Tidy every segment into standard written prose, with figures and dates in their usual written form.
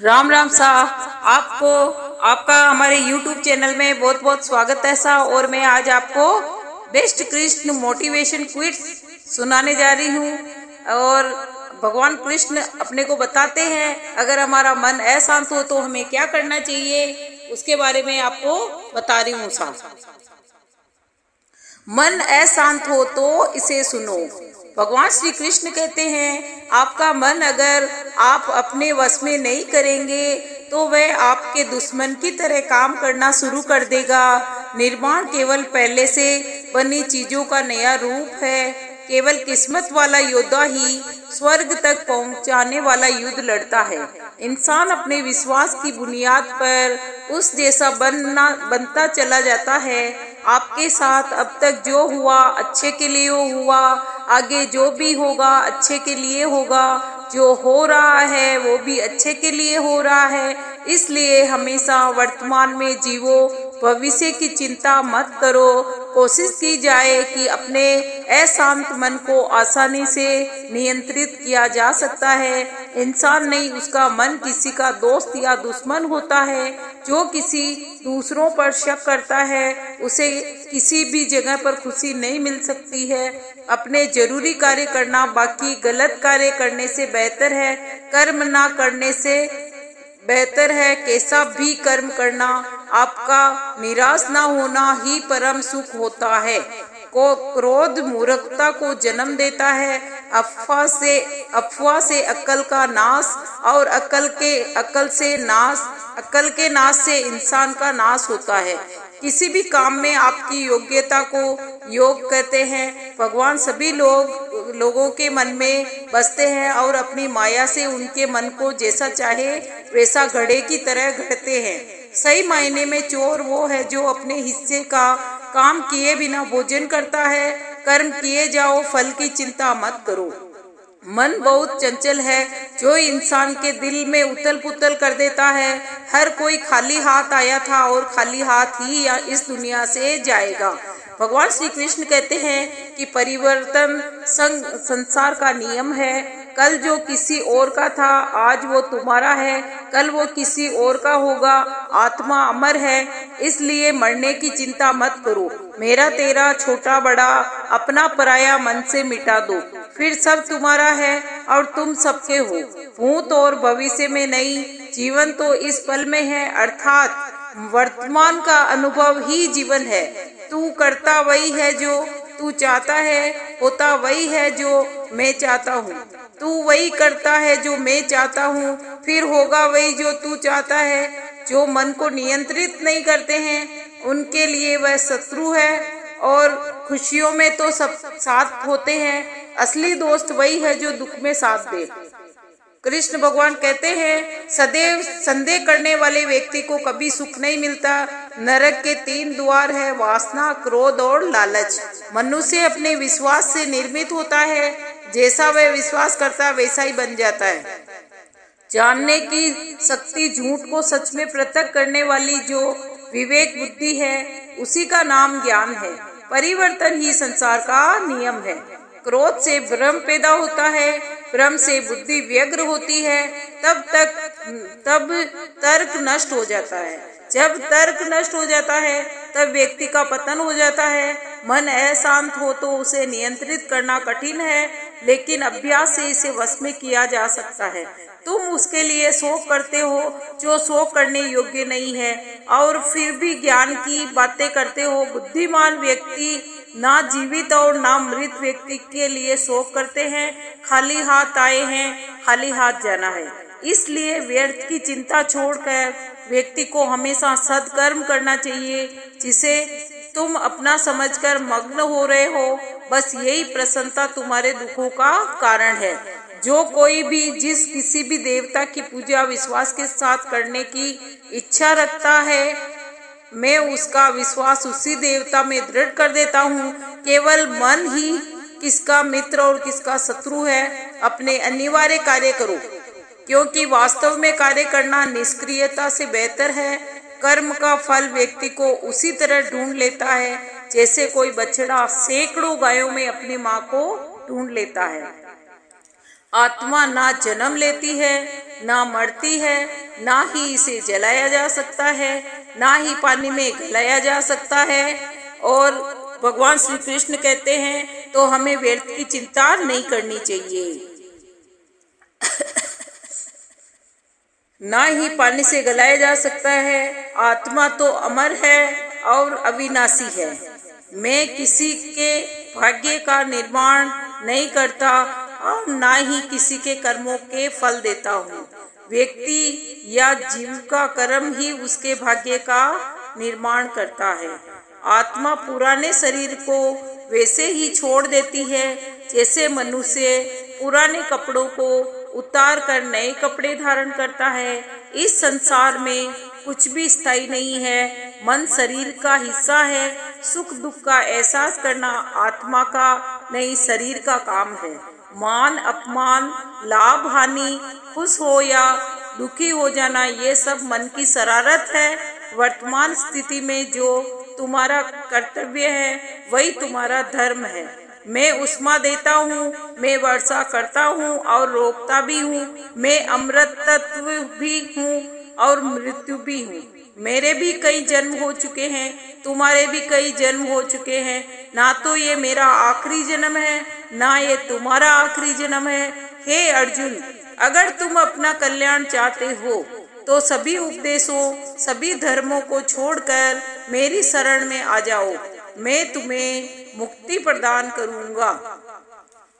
राम राम सा। आपको आपका हमारे YouTube चैनल में बहुत बहुत स्वागत है सा। और मैं आज आपको बेस्ट कृष्ण मोटिवेशन क्विट्स सुनाने जा रही हूँ। और भगवान कृष्ण अपने को बताते हैं अगर हमारा मन अशांत हो तो हमें क्या करना चाहिए, उसके बारे में आपको बता रही हूँ सा। मन अशांत हो तो इसे सुनो। भगवान श्री कृष्ण कहते हैं आपका मन अगर आप अपने वश में नहीं करेंगे तो वह आपके दुश्मन की तरह काम करना शुरू कर देगा। निर्माण केवल पहले से बनी चीजों का नया रूप है। केवल किस्मत वाला योद्धा ही स्वर्ग तक पहुंचाने वाला युद्ध लड़ता है। इंसान अपने विश्वास की बुनियाद पर उस जैसा बनता चला जाता है। आपके साथ अब तक जो हुआ अच्छे के लिए हुआ, आगे जो भी होगा अच्छे के लिए होगा, जो हो रहा है वो भी अच्छे के लिए हो रहा है। इसलिए हमेशा वर्तमान में जीवो, भविष्य की चिंता मत करो। कोशिश की जाए कि अपने अशांत मन को आसानी से नियंत्रित किया जा सकता है। इंसान नहीं, उसका मन किसी का दोस्त या दुश्मन होता है। जो किसी दूसरों पर शक करता है उसे किसी भी जगह पर खुशी नहीं मिल सकती है। अपने जरूरी कार्य करना बाकी गलत कार्य करने से बेहतर है। कर्म ना करने से बेहतर है कैसा भी कर्म करना। आपका निराश ना होना ही परम सुख होता है। क्रोध मूर्खता को जन्म देता है। अफवाह से अक्ल का नाश और अक्ल के नाश से इंसान का नाश होता है। किसी भी काम में आपकी योग्यता को योग कहते हैं। भगवान सभी लोगों के मन में बसते हैं और अपनी माया से उनके मन को जैसा चाहे वैसा घड़े की तरह घड़ते हैं। सही मायने में चोर वो है जो अपने हिस्से का काम किए बिना भोजन करता है। कर्म किए जाओ, फल की चिंता मत करो। मन बहुत चंचल है जो इंसान के दिल में उथल पुथल कर देता है। हर कोई खाली हाथ आया था और खाली हाथ ही इस दुनिया से जाएगा। भगवान श्री कृष्ण कहते हैं कि परिवर्तन संसार का नियम है। कल जो किसी और का था आज वो तुम्हारा है, कल वो किसी और का होगा। आत्मा अमर है, इसलिए मरने की चिंता मत करो। मेरा तेरा छोटा बड़ा अपना पराया मन से मिटा दो, फिर सब तुम्हारा है और तुम सबके हो। भूत और भविष्य में नहीं, जीवन तो इस पल में है। अर्थात वर्तमान का अनुभव ही जीवन है। तू करता वही है जो तू चाहता है, होता वही है जो मैं चाहता हूँ। तू वही करता है जो मैं चाहता हूँ, फिर होगा वही जो तू चाहता है। जो मन को नियंत्रित नहीं करते हैं उनके लिए वह शत्रु है। और खुशियों में तो सब साथ होते हैं, असली दोस्त वही है जो दुख में साथ दे। कृष्ण भगवान कहते हैं सदैव संदेह करने वाले व्यक्ति को कभी सुख नहीं मिलता। नरक के 3 द्वार है, वासना, क्रोध और लालच। मनुष्य अपने विश्वास से निर्मित होता है। जैसा वह विश्वास करता है वैसा ही बन जाता है। जानने की शक्ति, झूठ को सच में पृथक करने वाली जो विवेक बुद्धि है उसी का नाम ज्ञान है। परिवर्तन ही संसार का नियम है। क्रोध से भ्रम पैदा होता है, भ्रम से बुद्धि व्यग्र होती है, तब तर्क नष्ट हो जाता है। जब तर्क नष्ट हो जाता है तब व्यक्ति का पतन हो जाता है। मन अशांत हो तो उसे नियंत्रित करना कठिन है, लेकिन अभ्यास से इसे वश में किया जा सकता है। तुम उसके लिए शोक करते हो जो शोक करने योग्य नहीं है और फिर भी ज्ञान की बातें करते हो। बुद्धिमान व्यक्ति ना जीवित और ना मृत व्यक्ति के लिए शोक करते हैं। खाली हाथ आए हैं, खाली हाथ जाना है। इसलिए व्यर्थ की चिंता छोड़कर व्यक्ति को हमेशा सत्कर्म करना चाहिए जिसे तुम अपना समझकर मग्न हो रहे हो। बस यही प्रसन्नता तुम्हारे दुखों का कारण है। जो कोई भी किसी भी देवता की पूजा विश्वास के साथ करने की इच्छा रखता है, मैं उसका विश्वास उसी देवता में दृढ़ कर देता हूँ। केवल मन ही किसका मित्र और किसका शत्रु है। अपने अनिवार्य कार्य करो, क्योंकि वास्तव में कार्य करना निष्क्रियता से बेहतर है। कर्म का फल व्यक्ति को उसी तरह ढूंढ लेता है जैसे कोई बछड़ा सैकड़ों गायों में अपनी माँ को ढूंढ लेता है। आत्मा ना जन्म लेती है, ना मरती है, ना ही इसे जलाया जा सकता है, ना ही पानी में गलाया जा सकता है। और भगवान श्री कृष्ण कहते हैं तो हमें व्यर्थ की चिंता नहीं करनी चाहिए। ना ही पानी से गलाया जा सकता है। आत्मा तो अमर है और अविनाशी है। मैं किसी के भाग्य का निर्माण नहीं करता और ना ही किसी के कर्मों के फल देता हूँ। व्यक्ति या जीव का कर्म ही उसके भाग्य का निर्माण करता है। आत्मा पुराने शरीर को वैसे ही छोड़ देती है जैसे मनुष्य पुराने कपड़ों को उतार कर नए कपड़े धारण करता है। इस संसार में कुछ भी स्थायी नहीं है। मन शरीर का हिस्सा है। सुख दुख का एहसास करना आत्मा का नहीं, शरीर का काम है। मान अपमान, लाभ हानि, खुश हो या दुखी हो जाना, ये सब मन की शरारत है। वर्तमान स्थिति में जो तुम्हारा कर्तव्य है वही तुम्हारा धर्म है। मैं उष्मा देता हूँ, मैं वर्षा करता हूँ और रोकता भी हूँ। मैं अमृत तत्व भी हूँ और मृत्यु भी हूँ। मेरे भी कई जन्म हो चुके हैं, तुम्हारे भी कई जन्म हो चुके हैं। ना तो ये मेरा आखिरी जन्म है, ना ये तुम्हारा आखिरी जन्म है। हे अर्जुन, अगर तुम अपना कल्याण चाहते हो तो सभी उपदेशों, सभी धर्मों को छोड़कर मेरी शरण में आ जाओ। मैं तुम्हें मुक्ति प्रदान करूंगा।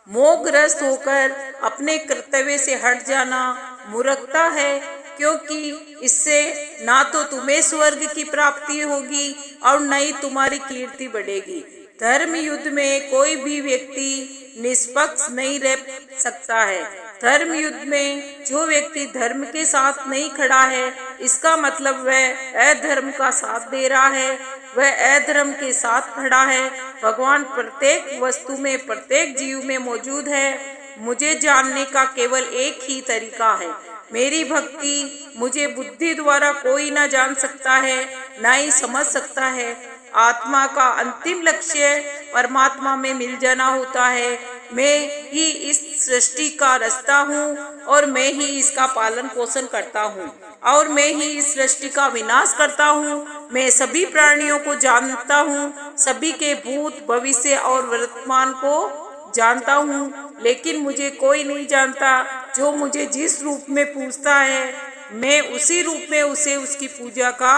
मोहग्रस्त होकर अपने कर्तव्य से हट जाना मूर्खता है, क्योंकि इससे ना तो तुम्हें स्वर्ग की प्राप्ति होगी और न ही तुम्हारी कीर्ति बढ़ेगी। धर्म युद्ध में कोई भी व्यक्ति निष्पक्ष नहीं रह सकता है। धर्म युद्ध में जो व्यक्ति धर्म के साथ नहीं खड़ा है, इसका मतलब वह अधर्म का साथ दे रहा है, वह अधर्म के साथ खड़ा है। भगवान प्रत्येक वस्तु में, प्रत्येक जीव में मौजूद है। मुझे जानने का केवल एक ही तरीका है। मेरी भक्ति मुझे बुद्धि द्वारा कोई न जान सकता है, न ही समझ सकता है। आत्मा का अंतिम लक्ष्य परमात्मा में मिल जाना होता है। मैं ही इस सृष्टि का रास्ता हूँ और मैं ही इसका पालन पोषण करता हूँ और मैं ही इस सृष्टि का विनाश करता हूँ। मैं सभी प्राणियों को जानता हूँ, सभी के भूत, भविष्य और वर्तमान को जानता हूँ, लेकिन मुझे कोई नहीं जानता। जो मुझे जिस रूप में पूजता है, मैं उसी रूप में उसे उसकी पूजा का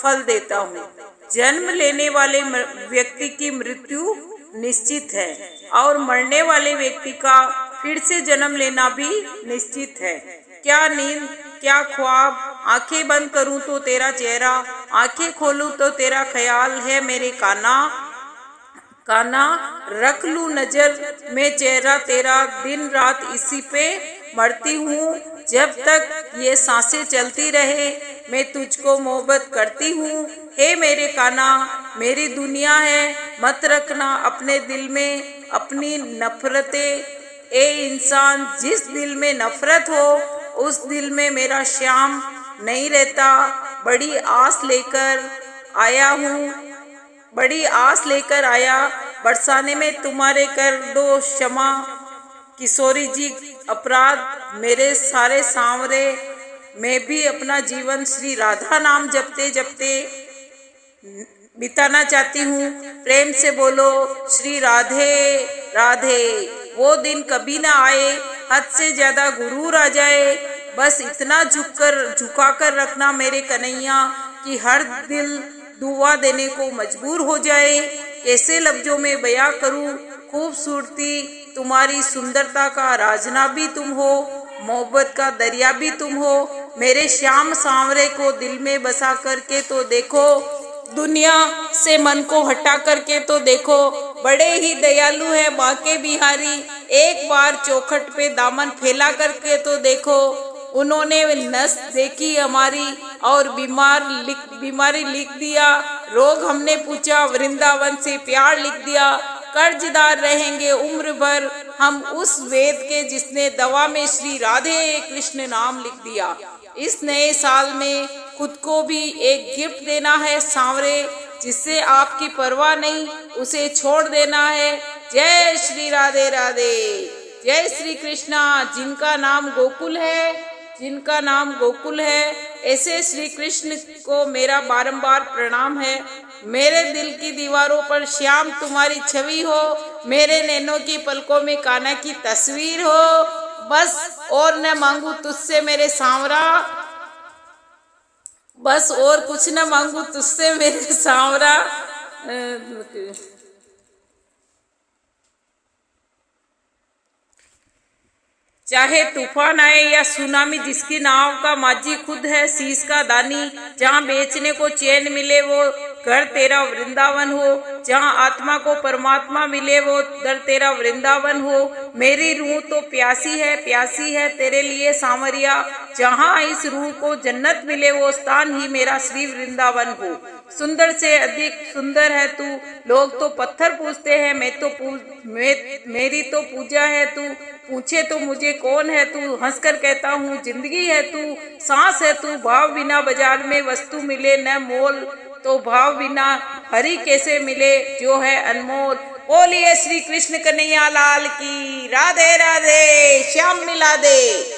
फल देता हूँ। जन्म लेने वाले व्यक्ति की मृत्यु निश्चित है और मरने वाले व्यक्ति का फिर से जन्म लेना भी निश्चित है। क्या नींद, क्या ख्वाब, आंखें बंद करूं तो तेरा चेहरा, आंखें खोलूं तो तेरा ख्याल है मेरे काना। काना रख लूं नजर में चेहरा तेरा, दिन रात इसी पे मरती हूँ। जब तक ये सांसें चलती रहे मैं तुझको मोहब्बत करती हूँ। हे मेरे काना, मेरी दुनिया है, मत रखना अपने दिल में अपनी नफरतें। ए इंसान, जिस दिल में नफरत हो उस दिल में मेरा श्याम नहीं रहता। बड़ी आस लेकर आया हूँ, बड़ी आस लेकर आया, बरसाने में तुम्हारे कर दो क्षमा। किशोरी जी, अपराध मेरे सारे सांवरे, मैं भी अपना जीवन श्री राधा नाम जपते जपते बिताना चाहती हूँ। प्रेम से बोलो श्री राधे राधे। वो दिन कभी ना आए, हद से ज्यादा गुरूर आ जाए। बस इतना झुका कर रखना मेरे कन्हैया कि हर दिल दुआ देने को मजबूर हो जाए। कैसे लफ्जों में बयां करूँ खूबसूरती तुम्हारी, सुंदरता का राजना भी तुम हो, मोहब्बत का दरिया भी तुम हो। मेरे श्याम सांवरे को दिल में बसा करके तो देखो, दुनिया से मन को हटा करके तो देखो। बड़े ही दयालु है बांके बिहारी, एक बार चौखट पे दामन फैला करके तो देखो। उन्होंने नस देखी हमारी और बीमारी लिख दिया। रोग हमने पूछा, वृंदावन से प्यार लिख दिया। कर्जदार रहेंगे उम्र भर हम उस वेद के जिसने दवा में श्री राधे कृष्ण नाम लिख दिया। इस नए साल में खुद को भी एक गिफ्ट देना है सांवरे, जिससे आपकी परवाह नहीं, उसे छोड़ देना है। जय श्री राधे राधे, जय श्री कृष्णा। जिनका नाम गोकुल है जिनका नाम गोकुल है। ऐसे श्री कृष्ण को मेरा बारंबार प्रणाम है। मेरे दिल की दीवारों पर श्याम तुम्हारी छवि हो, मेरे नैनों की पलकों में कान्हा की तस्वीर हो। बस और न मांगू तुझसे मेरे सांवरा, बस और कुछ न मांगू तुझसे मेरे सांवरा। चाहे तूफान आए या सुनामी, जिसकी नाव का माझी खुद है शीश का दानी। जहाँ बेचने को चैन मिले वो घर तेरा वृंदावन हो, जहाँ आत्मा को परमात्मा मिले वो दर तेरा वृंदावन हो। मेरी रूह तो प्यासी है तेरे लिए सांवरिया, जहाँ इस रूह को जन्नत मिले वो स्थान ही मेरा श्री वृंदावन हो। सुंदर से अधिक सुंदर है तू, लोग तो पत्थर पूजते हैं, मेरी तो पूजा है तू। पूछे तो मुझे कौन है तू, हंसकर कहता हूँ जिंदगी है तू, सांस है तू। भाव बिना बाजार में वस्तु मिले न मोल, तो भाव बिना हरि कैसे मिले जो है अनमोल। बोलिए श्री कृष्ण कन्हैया लाल की। राधे राधे। श्याम मिला दे।